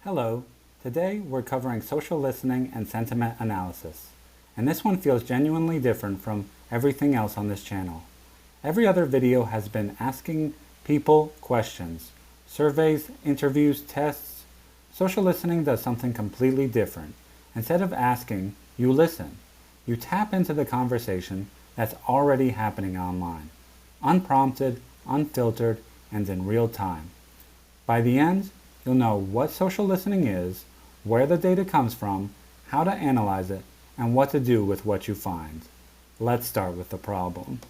Hello, today we're covering social listening and sentiment analysis, and this one feels genuinely different from everything else on this channel. Every other video has been asking people questions, surveys, interviews, tests. Social listening does something completely different. Instead of asking, you listen. You tap into the conversation that's already happening online, unprompted, unfiltered, and in real time. By the end, you'll know what social listening is, where the data comes from, how to analyze it, and what to do with what you find. Let's start with the problem.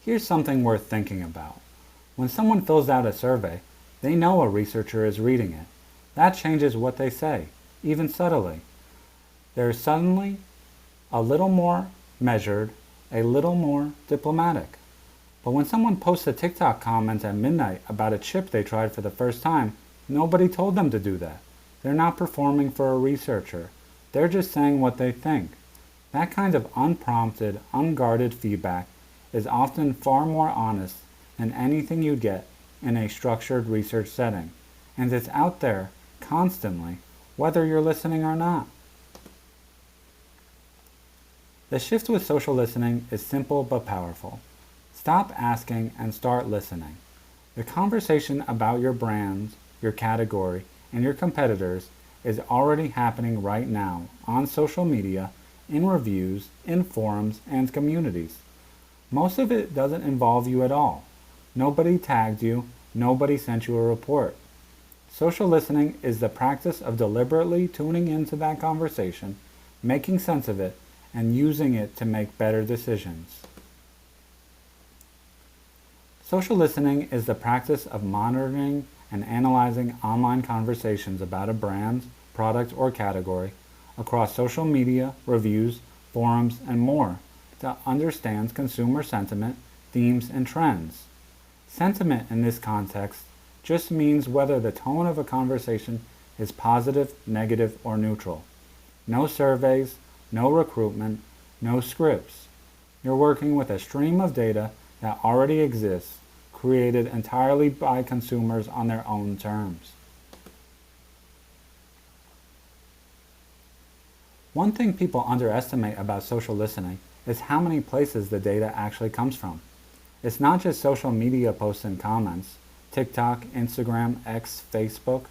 Here's something worth thinking about. When someone fills out a survey, they know a researcher is reading it. That changes what they say, even subtly. They're suddenly a little more measured, a little more diplomatic. But when someone posts a TikTok comment at midnight about a chip they tried for the first time, nobody told them to do that. They're not performing for a researcher. They're just saying what they think. That kind of unprompted, unguarded feedback is often far more honest than anything you'd get in a structured research setting. And it's out there, constantly, whether you're listening or not. The shift with social listening is simple but powerful. Stop asking and start listening. The conversation about your brand, your category, and your competitors is already happening right now on social media, in reviews, in forums, and communities. Most of it doesn't involve you at all. Nobody tagged you, nobody sent you a report. Social listening is the practice of deliberately tuning into that conversation, making sense of it, and using it to make better decisions. Social listening is the practice of monitoring and analyzing online conversations about a brand, product, or category across social media, reviews, forums, and more to understand consumer sentiment, themes, and trends. Sentiment in this context just means whether the tone of a conversation is positive, negative, or neutral. No surveys, no recruitment, no scripts. You're working with a stream of data that already exists, created entirely by consumers on their own terms. One thing people underestimate about social listening is how many places the data actually comes from. It's not just social media posts and comments, TikTok, Instagram, X, Facebook.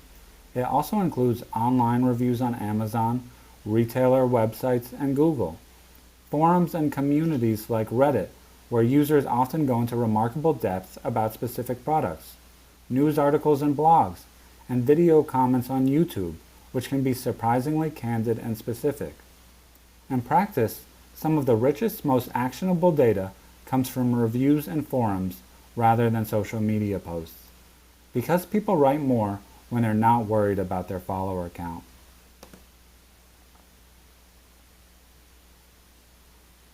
It also includes online reviews on Amazon, retailer websites, and Google. Forums and communities like Reddit, where users often go into remarkable depth about specific products, news articles and blogs, and video comments on YouTube, which can be surprisingly candid and specific. In practice, some of the richest, most actionable data comes from reviews and forums rather than social media posts, because people write more when they're not worried about their follower count.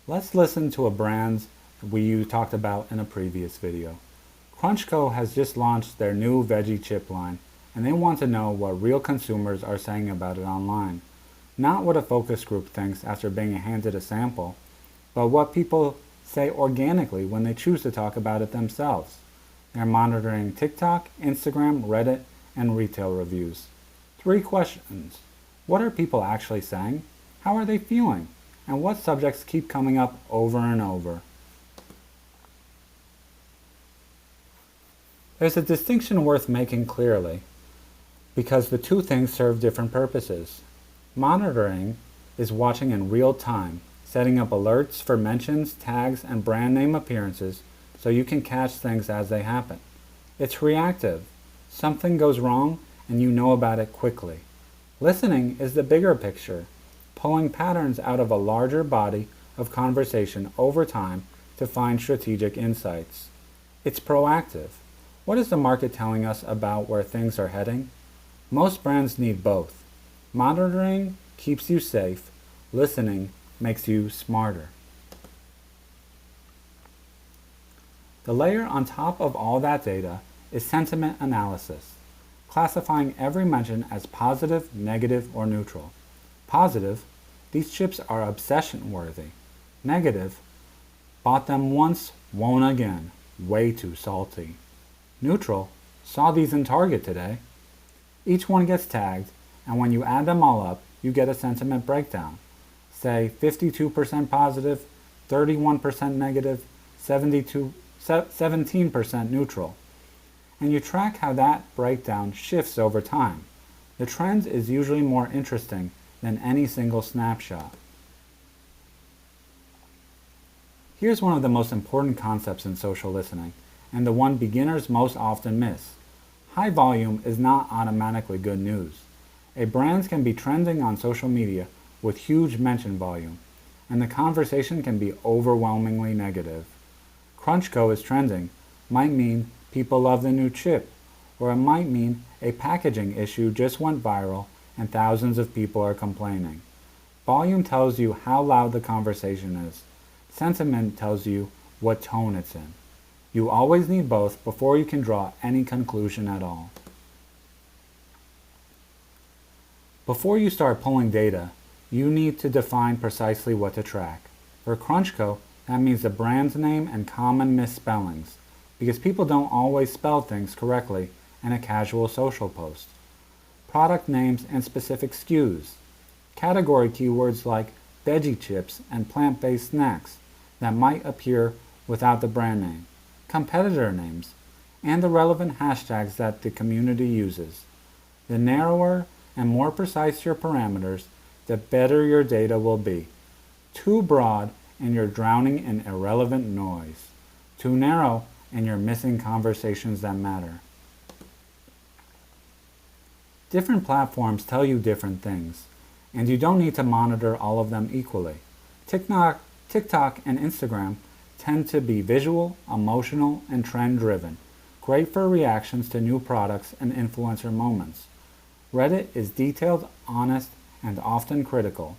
Let's listen to a brand we talked about in a previous video. Crunchco has just launched their new veggie chip line, and they want to know what real consumers are saying about it online. Not what a focus group thinks after being handed a sample, but what people say organically when they choose to talk about it themselves. They're monitoring TikTok, Instagram, Reddit, and retail reviews. 3 questions. What are people actually saying? How are they feeling? And what subjects keep coming up over and over? There's a distinction worth making clearly, because the two things serve different purposes. Monitoring is watching in real time, setting up alerts for mentions, tags, and brand name appearances so you can catch things as they happen. It's reactive. Something goes wrong and you know about it quickly. Listening is the bigger picture, pulling patterns out of a larger body of conversation over time to find strategic insights. It's proactive. What is the market telling us about where things are heading? Most brands need both. Monitoring keeps you safe. Listening makes you smarter. The layer on top of all that data is sentiment analysis, classifying every mention as positive, negative, or neutral. Positive, these chips are obsession-worthy. Negative, bought them once, won't again, way too salty. Neutral, saw these in Target today. Each one gets tagged, and when you add them all up, you get a sentiment breakdown. Say 52% positive, 31% negative, 17% neutral. And you track how that breakdown shifts over time. The trend is usually more interesting than any single snapshot. Here's one of the most important concepts in social listening, and the one beginners most often miss. High volume is not automatically good news. A brand can be trending on social media with huge mention volume, and the conversation can be overwhelmingly negative. Crunchco is trending might mean people love the new chip, or it might mean a packaging issue just went viral and thousands of people are complaining. Volume tells you how loud the conversation is. Sentiment tells you what tone it's in. You always need both before you can draw any conclusion at all. Before you start pulling data, you need to define precisely what to track. For Crunchco, that means the brand's name and common misspellings, because people don't always spell things correctly in a casual social post. Product names and specific SKUs. Category keywords like veggie chips and plant-based snacks that might appear without the brand name. Competitor names, and the relevant hashtags that the community uses. The narrower and more precise your parameters, the better your data will be. Too broad and you're drowning in irrelevant noise. Too narrow and you're missing conversations that matter. Different platforms tell you different things, and you don't need to monitor all of them equally. TikTok and Instagram tend to be visual, emotional, and trend-driven, great for reactions to new products and influencer moments. Reddit is detailed, honest, and often critical.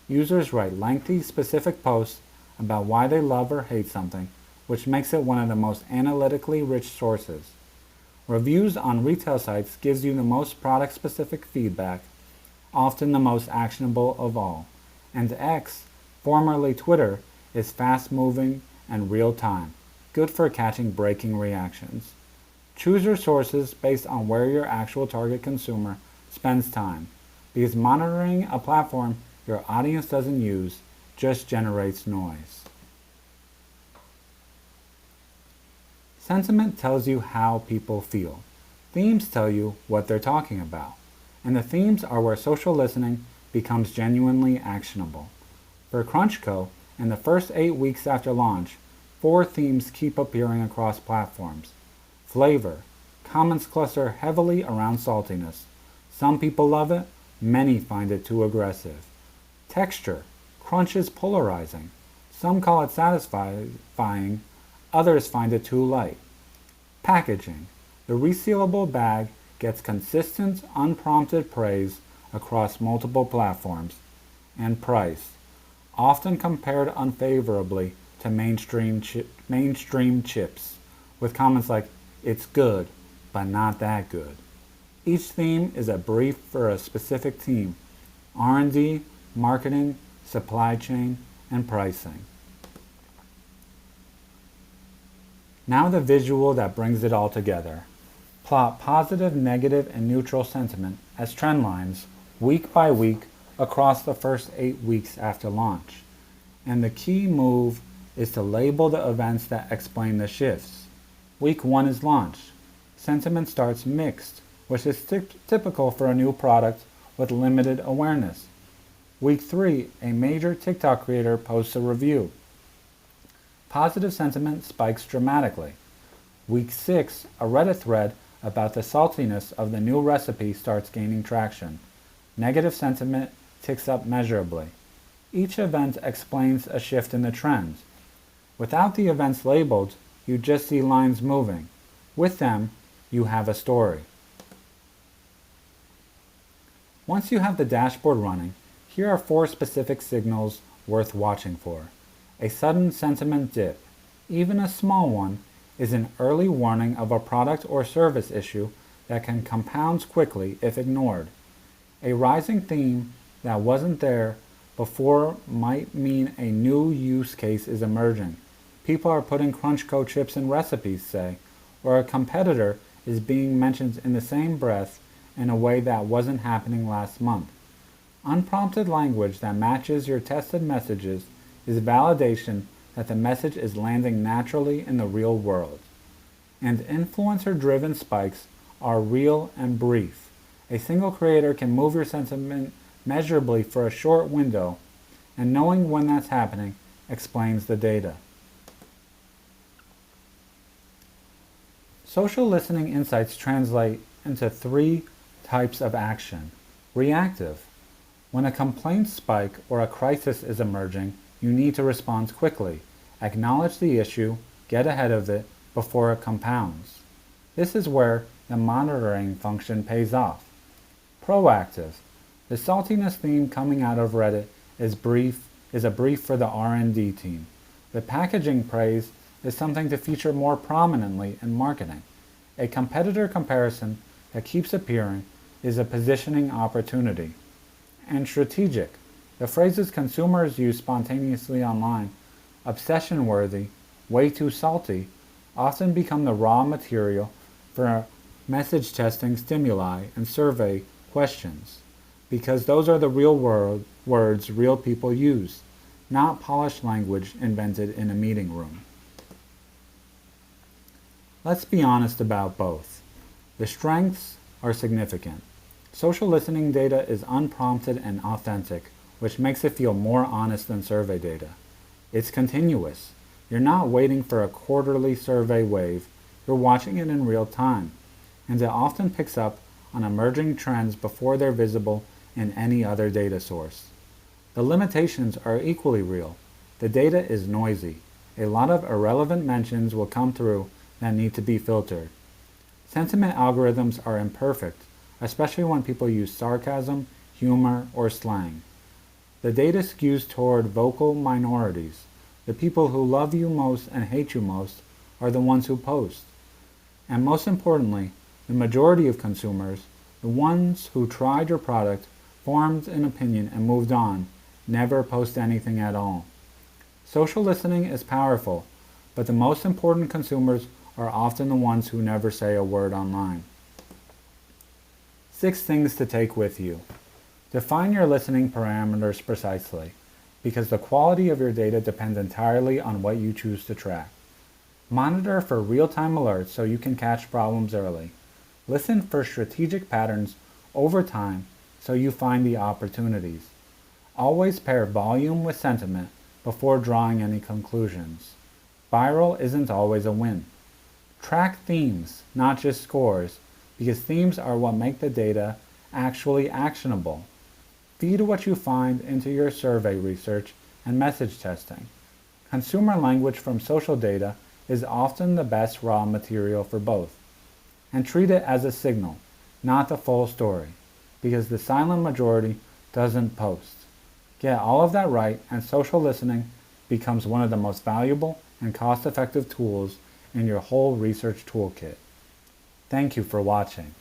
Users write lengthy, specific posts about why they love or hate something, which makes it one of the most analytically rich sources. Reviews on retail sites gives you the most product-specific feedback, often the most actionable of all. And X, formerly Twitter, is fast-moving and real-time, good for catching breaking reactions. Choose your sources based on where your actual target consumer spends time, because monitoring a platform your audience doesn't use just generates noise. Sentiment tells you how people feel. Themes tell you what they're talking about. And the themes are where social listening becomes genuinely actionable. For Crunchco, in the first 8 weeks after launch, 4 themes keep appearing across platforms. Flavor. Comments cluster heavily around saltiness. Some people love it, many find it too aggressive. Texture. Crunch is polarizing. Some call it satisfying, others find it too light. Packaging. The resealable bag gets consistent, unprompted praise across multiple platforms. And price. Often compared unfavorably to mainstream chips, with comments like, "It's good, but not that good." Each theme is a brief for a specific team: R&D, marketing, supply chain, and pricing. Now the visual that brings it all together. Plot positive, negative, and neutral sentiment as trend lines week by week across the first 8 weeks after launch. And the key move is to label the events that explain the shifts. Week 1 is launch. Sentiment starts mixed, which is typical for a new product with limited awareness. Week 3, a major TikTok creator posts a review. Positive sentiment spikes dramatically. Week 6, a Reddit thread about the saltiness of the new recipe starts gaining traction. Negative sentiment ticks up measurably. Each event explains a shift in the trend. Without the events labeled, you just see lines moving. With them, you have a story. Once you have the dashboard running, here are 4 specific signals worth watching for. A sudden sentiment dip, even a small one, is an early warning of a product or service issue that can compound quickly if ignored. A rising theme that wasn't there before might mean a new use case is emerging. People are putting Crunchco chips in recipes, say, or a competitor is being mentioned in the same breath in a way that wasn't happening last month. Unprompted language that matches your tested messages is validation that the message is landing naturally in the real world. And influencer-driven spikes are real and brief. A single creator can move your sentiment measurably for a short window, and knowing when that's happening explains the data. Social listening insights translate into three types of action. Reactive. When a complaint spike or a crisis is emerging, you need to respond quickly, acknowledge the issue, get ahead of it before it compounds. This is where the monitoring function pays off. Proactive. The saltiness theme coming out of Reddit is a brief for the R&D team. The packaging praise is something to feature more prominently in marketing. A competitor comparison that keeps appearing is a positioning opportunity. And strategic. The phrases consumers use spontaneously online, obsession-worthy, way too salty, often become the raw material for message testing stimuli and survey questions, because those are the real world words real people use, not polished language invented in a meeting room. Let's be honest about both. The strengths are significant. Social listening data is unprompted and authentic, which makes it feel more honest than survey data. It's continuous. You're not waiting for a quarterly survey wave, you're watching it in real time, and it often picks up on emerging trends before they're visible in any other data source. The limitations are equally real. The data is noisy. A lot of irrelevant mentions will come through that need to be filtered. Sentiment algorithms are imperfect, especially when people use sarcasm, humor, or slang. The data skews toward vocal minorities. The people who love you most and hate you most are the ones who post. And most importantly, the majority of consumers, the ones who tried your product, formed an opinion and moved on, never post anything at all. Social listening is powerful, but the most important consumers are often the ones who never say a word online. 6 things to take with you. Define your listening parameters precisely, because the quality of your data depends entirely on what you choose to track. Monitor for real-time alerts so you can catch problems early. Listen for strategic patterns over time so you find the opportunities. Always pair volume with sentiment before drawing any conclusions. Viral isn't always a win. Track themes, not just scores, because themes are what make the data actually actionable. Feed what you find into your survey research and message testing. Consumer language from social data is often the best raw material for both. And treat it as a signal, not the full story, because the silent majority doesn't post. Get all of that right, and social listening becomes one of the most valuable and cost-effective tools in your whole research toolkit. Thank you for watching.